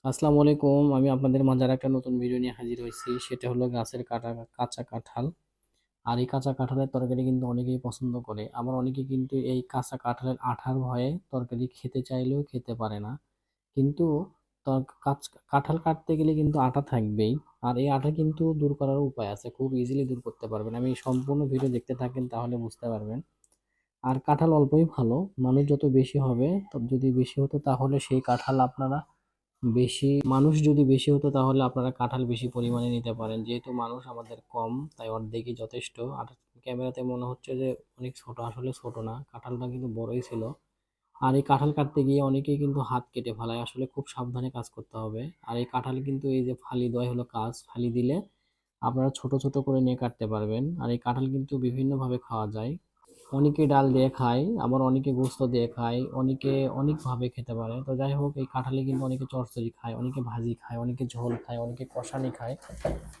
আসসালামু আলাইকুম। আমি আপনাদের মাঝে আরেকটা নতুন ভিডিও নিয়ে হাজির হয়েছি। সেটা হলো গাছের কাঁচা কাঁঠাল। আর এই কাঁচা কাঁঠালের তরকারি কিন্তু অনেকেই পছন্দ করে। আবার অনেকে কিন্তু এই কাঁচা কাঁঠালের আঠার ভয়ে তরকারি খেতে চাইলেও খেতে পারে না। কিন্তু তর কাচ কাঁঠাল কাটতে গেলে কিন্তু আটা থাকবেই। আর এই আটা কিন্তু দূর করার উপায় আছে। খুব ইজিলি দূর করতে পারবেন। আমি সম্পূর্ণ ভিডিও দেখতে থাকেন তাহলে বুঝতে পারবেন। আর কাঁঠাল অল্পই ভালো। মানুষ যত বেশি হবে, যদি বেশি হতো তাহলে সেই কাঁঠাল আপনারা মানুষ যদি বেশি হতো তাহলে আপনারা কাঁঠাল বেশি পরিমাণে নিতে পারেন। যেহেতু মানুষ আমাদের কম, তাই অর্ধেকই যথেষ্ট। আর ক্যামেরাতে মনে হচ্ছে যে অনেক ছোট, আসলে ছোট না, কাঁঠালটা কিন্তু বড়ই ছিল। আর এই কাঁঠাল কাটতে গিয়ে অনেকেই কিন্তু হাত কেটে ফেলায়, আসলে খুব সাবধানে কাজ করতে হবে। আর এই কাঁঠাল কিন্তু এই যে ফালি দেওয়াই হলো কাজ, ফালি দিলে আপনারা ছোট ছোট করে নিয়ে কাটতে পারবেন। আর এই কাঁঠাল কিন্তু বিভিন্নভাবে খাওয়া যায়। অনেকে ডাল দিয়ে খায়, আবার অনেকে গোস্ত দিয়ে খায়, অনেকে অনেকভাবে খেতে পারে। তো যাই হোক, এই কাঁঠালে কিন্তু অনেকে চচ্চড়ি খায়, অনেকে ভাজি খায়, অনেকে ঝোল খায়, অনেকে কষানি খায়।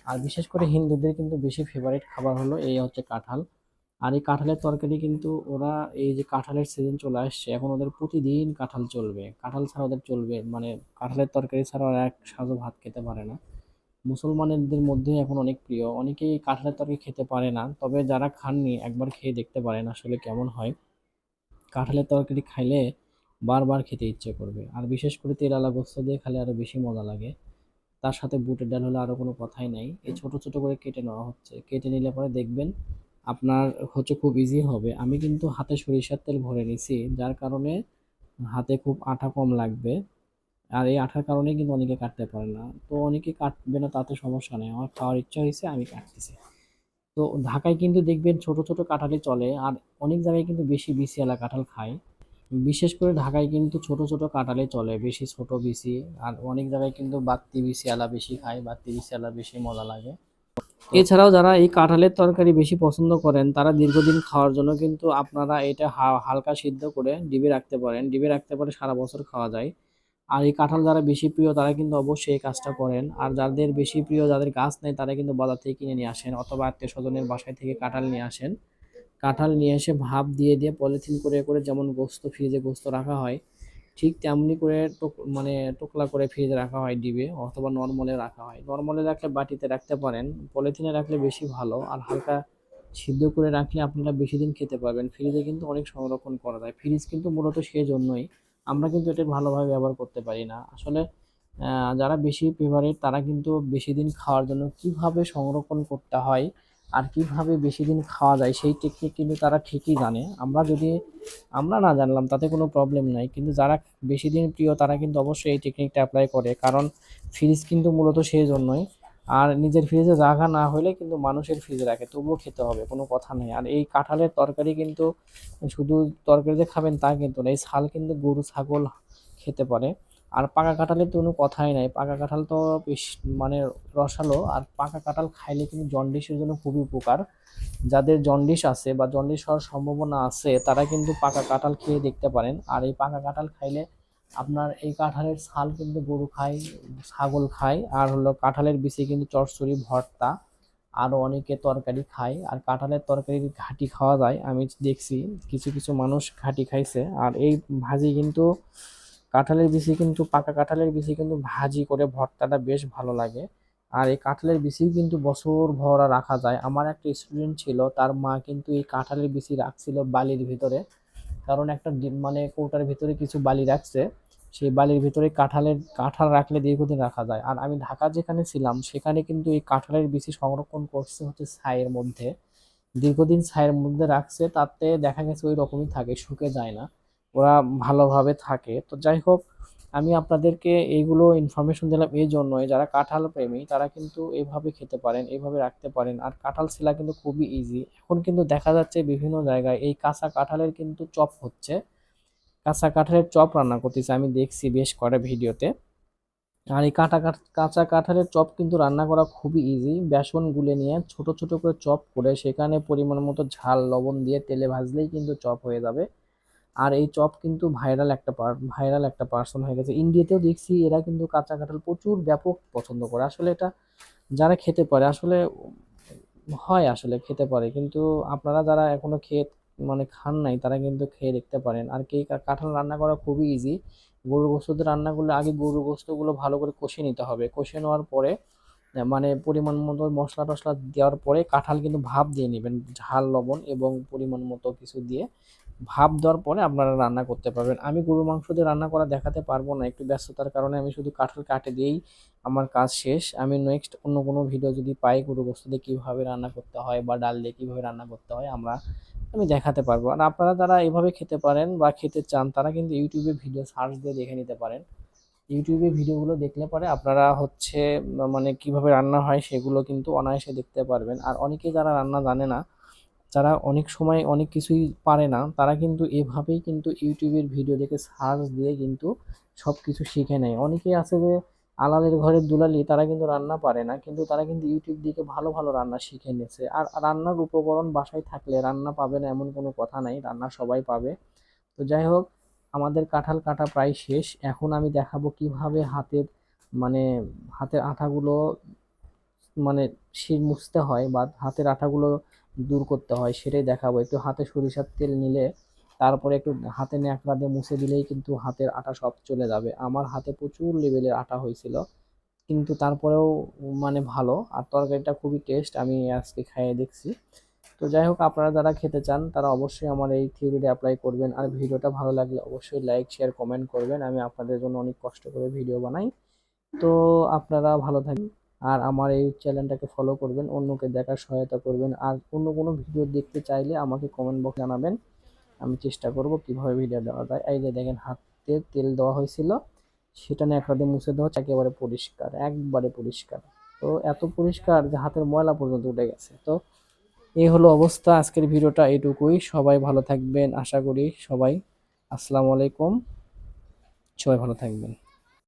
আর বিশেষ করে হিন্দুদের কিন্তু বেশি ফেভারিট খাবার হলো এই হচ্ছে কাঁঠাল। আর এই কাঁঠালের তরকারি কিন্তু ওরা, এই যে কাঁঠালের সিজন চলে আসছে, এখন ওদের প্রতিদিন কাঁঠাল চলবে। কাঁঠাল ছাড়া ওদের চলবে, মানে কাঁঠালের তরকারি ছাড়া ওরা এক সাঁজও ভাত খেতে পারে না। মুসলমানদের মধ্যে এখন অনেক প্রিয়। অনেকেই কাঁঠালের তরকারি খেতে পারে না, তবে যারা খাননি একবার খেয়ে দেখতে পারেন আসলে কেমন হয়। কাঁঠালের তরকারি খাইলে বারবার খেতে ইচ্ছে করবে। আর বিশেষ করে তেলালা গোস্ত দিয়ে খেলে আরো বেশি মজা লাগে। তার সাথে বুটের ডাল হলে আরো কোনো কথাই নাই। এই ছোট ছোট করে কেটে নেওয়া হচ্ছে, কেটে নিলে পরে দেখবেন আপনার হচ্ছে খুব ইজি হবে। আমি কিন্তু হাতে সরিষার তেল ভরে নিছি, যার কারণে হাতে খুব আঠা কম লাগবে। আর এই আঠার কারণে কিন্তু অনেকে কাটতে পারে না। তো অনেকে কাটবে না, তাতে সমস্যা নেই, আমার খাওয়ার ইচ্ছা হয়েছে আমি কাটতেছি। তো ঢাকায় কিন্তু দেখবেন ছোট ছোট কাঁঠালই চলে। আর অনেক জায়গায় কিন্তু বেশি বিসিওয়ালা কাঁঠাল খায়। বিশেষ করে ঢাকায় কিন্তু ছোট ছোট কাঁঠালে চলে, বেশি ছোট বিসি। আর অনেক জায়গায় কিন্তু বাত্তি বিসিওয়ালা বেশি খায়, বাত্তি বিসিওয়ালা বেশি মজা লাগে। এছাড়াও যারা এই কাঁঠালের তরকারি বেশি পছন্দ করেন, তারা দীর্ঘদিন খাওয়ার জন্য কিন্তু আপনারা এটা হালকা সিদ্ধ করে ডিবে রাখতে পারেন। ডিবে রাখতে পারে সারা বছর খাওয়া যায়। আর এই কাঁঠাল যারা বেশি প্রিয় তারা কিন্তু অবশ্যই এই কাজটা করেন। আর যাদের বেশি প্রিয়, যাদের গাছ নেই, তারা কিন্তু বাজার থেকে কিনে নিয়ে আসেন, অথবা আত্মীয় স্বজনের বাসায় থেকে কাঁঠাল নিয়ে আসেন। কাঁঠাল নিয়ে এসে ভাপ দিয়ে দিয়ে পলিথিন করে করে, যেমন গোস্ত ফ্রিজে গোস্ত রাখা হয়, ঠিক তেমনি করে মানে টোকলা করে ফ্রিজে রাখা হয় ডিবে, অথবা নর্মালে রাখা হয়। নর্মালে রাখলে বাটিতে রাখতে পারেন, পলিথিনে রাখলে বেশি ভালো। আর হালকা সিদ্ধ করে রাখলে আপনারা বেশি দিন খেতে পারবেন। ফ্রিজে কিন্তু অনেক সংরক্ষণ করা যায়। ফ্রিজ কিন্তু মূলত সেজন্যই, আমরা কিন্তু এটা ভালোভাবে ব্যবহার করতে পারি না আসলে। যারা বেশি ফেভারিট তারা কিন্তু বেশি দিন খাওয়ার জন্য কিভাবে সংরক্ষণ করতে হয় আর কিভাবে বেশি দিন খাওয়া যায় সেই টেকনিক কিন্তু তারা ঠিকই জানে। আমরা না জানলাম তাতে কোনো প্রবলেম নাই, কিন্তু যারা বেশি দিন প্রিয় তারা কিন্তু অবশ্যই এই টেকনিকটা অ্যাপ্লাই করে। কারণ ফ্রিজ কিন্তু মূলত সেই জন্যই। আর নিজের ফ্রিজে জায়গা না হলে কিন্তু মানুষের ফ্রিজে রাখে, তবুও খেতে হবে, কোনো কথা নেই। আর এই কাঁঠালের তরকারি কিন্তু শুধু তরকারিতে খাবেন তা কিন্তু না, এই ছাল কিন্তু গরু ছাগল খেতে পারে। আর পাকা কাঁঠালের তো কোনো কথাই নাই, পাকা কাঁঠাল তো বেশ মানে রসালো। আর পাকা কাঁঠাল খাইলে কিন্তু জন্ডিসের জন্য খুবই উপকার। যাদের জন্ডিস আছে বা জন্ডিস হওয়ার সম্ভাবনা আছে, তারা কিন্তু পাকা কাঁঠাল খেয়ে দেখতে পারেন। আর এই পাকা কাঁঠাল খাইলে আপনার, এই কাঁঠালের ছাল কিন্তু গরু খায়, ছাগল খায়। আর হলো কাঁঠালের বিচি কিন্তু চচ্চড়ি, ভর্তা, আরো অনেকে তরকারি খায়। আর কাঁঠালের তরকারির ঘাটি খাওয়া যায়, আমি দেখছি কিছু কিছু মানুষ ঘাটি খাইছে। আর এই ভাজি কিন্তু, কাঁঠালের বিচি কিন্তু, পাকা কাঁঠালের বিচি কিন্তু ভাজি করে ভর্তাটা বেশ ভালো লাগে। আর এই কাঁঠালের বিচি কিন্তু বছর ভরা রাখা যায়। আমার একটা স্টুডেন্ট ছিল, তার মা কিন্তু এই কাঁঠালের বিচি রাখছিল বালির ভিতরে। কারণ একটা মানে কৌটার ভিতরে কিছু বালি রাখছে, সেই বালির ভিতরে কাঁঠাল রাখলে দীর্ঘদিন রাখা যায়। আর আমি ঢাকা যেখানে ছিলাম সেখানে কিন্তু এই কাঁঠালের বিচি সংরক্ষণ করছে হচ্ছে ছাইয়ের মধ্যে। দীর্ঘদিন ছায়ের মধ্যে রাখছে, তাতে দেখা গেছে ওই রকমই থাকে, শুকে যায় না, ওরা ভালোভাবে থাকে। তো যাই হোক, আমি আপনাদেরকে এইগুলো ইনফরমেশন দিলাম এই জন্যই, যারা কাঁঠাল প্রেমী তারা কিন্তু এইভাবে খেতে পারেন, এইভাবে রাখতে পারেন। আর কাঁঠাল ছিলা কিন্তু খুবই ইজি। এখন কিন্তু দেখা যাচ্ছে বিভিন্ন জায়গায় এই কাঁচা কাঁঠালের কিন্তু চপ হচ্ছে, কাঁচা কাঁঠালের চপ রান্না করতেছে, আমি দেখছি বেশ কটা ভিডিওতে। আর এই কাঁচা কাঁঠালের চপ কিন্তু রান্না করা খুবই ইজি। বেসন গুলে নিয়ে ছোট ছোট করে চপ করে সেখানে পরিমাণ মতো ঝাল লবণ দিয়ে তেলে ভাজলেই কিন্তু চপ হয়ে যাবে। আর এই চপ কিন্তু ভাইরাল একটা পার্সন হয়ে গেছে। ইন্ডিয়াতেও দেখছি এরা কিন্তু কাঁচা কাঁঠাল প্রচুর ব্যাপক পছন্দ করে। আসলে এটা যারা খেতে পারে আসলে হয়, আসলে খেতে পারে। কিন্তু আপনারা যারা এখনো খেয়ে মানে খান নাই, তারা কিন্তু খেয়ে দেখতে পারেন। আর কি, কাঁঠাল রান্না করা খুবই ইজি। গরুর গোশত দিয়ে রান্না করলে আগে গরুর গোশতগুলো ভালো করে কষিয়ে নিতে হবে। কষিয়ে নেওয়ার পরে মানে পরিমাণ মতো মশলা টশলা দেওয়ার পরে কাঁঠাল কিন্তু ভাপ দিয়ে নেবেন, ঝাল লবণ এবং পরিমাণ মতো কিছু দিয়ে ভাপ দেওয়ার পরে আপনারা রান্না করতে পারবেন। আমি গরুর মাংস দিয়ে রান্না করা দেখাতে পারবো না, একটু ব্যস্ততার কারণে আমি শুধু কাঁঠাল কাটে দিয়েই আমার কাজ শেষ। আমি নেক্সট অন্য কোনো ভিডিও যদি পাই গরু গোশত দিয়ে কীভাবে রান্না করতে হয় বা ডাল দিয়ে কীভাবে রান্না করতে হয় আমি দেখাতে পারবো। আর আপনারা যারা এভাবে খেতে পারেন বা খেতে চান তারা কিন্তু ইউটিউবে ভিডিও সার্চ দিয়ে দেখে নিতে পারেন। ইউটিউবে ভিডিওগুলো দেখলে পরে আপনারা হচ্ছে মানে কিভাবে রান্না হয় সেগুলো কিন্তু অনায়াসে দেখতে পারবেন। আর অনেকে যারা রান্না জানে না, যারা অনেক সময় অনেক কিছুই পারে না, তারা কিন্তু এভাবেই কিন্তু ইউটিউবের ভিডিও দেখে সার্চ দিয়ে কিন্তু সব কিছু শিখে নেয়। অনেকেই আছে যে আলালের ঘরের দুলালি, তারা কিন্তু রান্না পারে না, কিন্তু তারা কিন্তু ইউটিউব দেখে ভালো ভালো রান্না শিখে নিয়েছে। আর রান্নার উপকরণ বাসায় থাকলে রান্না পাবে না এমন কোনো কথা নাই, রান্না সবাই পাবে। তো যাই হোক, আমাদের কাঁঠাল কাটা প্রায় শেষ। এখন আমি দেখাবো কিভাবে মানে হাতের আঠাগুলো মানে মুছতে হয় বা হাতের আঠাগুলো দূর করতে হয় সেটাই দেখাবো। একটু হাতে সরিষার তেল নিলে তারপরে একটু হাতে ন্যাকড়া দিয়ে মুছে দিলেই কিন্তু হাতের আঠা সব চলে যাবে। আমার হাতে প্রচুর লেভেলের আঠা হয়েছিল, কিন্তু তারপরেও মানে ভালো। আর তরকারিটা খুবই টেস্ট, আমি আজকে খাইয়ে দেখছি। তো যাই হোক, আপনারা যারা খেতে চান তারা অবশ্যই আমার এই থিওরিটা অ্যাপ্লাই করবেন। আর ভিডিওটা ভালো লাগলে অবশ্যই লাইক শেয়ার কমেন্ট করবেন। আমি আপনাদের জন্য অনেক কষ্ট করে ভিডিও বানাই। তো আপনারা ভালো থাকবেন আর আমার এই চ্যানেলটাকে ফলো করবেন, অন্যকে দেখার সহায়তা করবেন। আর অন্য কোনো ভিডিও দেখতে চাইলে আমাকে কমেন্ট বক্সে জানাবেন, আমি চেষ্টা করব কিভাবে ভিডিও দেওয়া যায়। এই যে দেখেন, হাতে তেল দেওয়া হয়েছিল, সেটা ন্যাকড়া দিয়ে মুছে দেওয়া হচ্ছে, একেবারে পরিষ্কার, একবারে পরিষ্কার। তো এত পরিষ্কার যে হাতের ময়লা পর্যন্ত উঠে গেছে। তো এই হলো অবস্থা, আজকের ভিডিওটা এটুকুই। সবাই ভালো থাকবেন আশা করি। সবাই আসসালামু আলাইকুম, সবাই ভালো থাকবেন।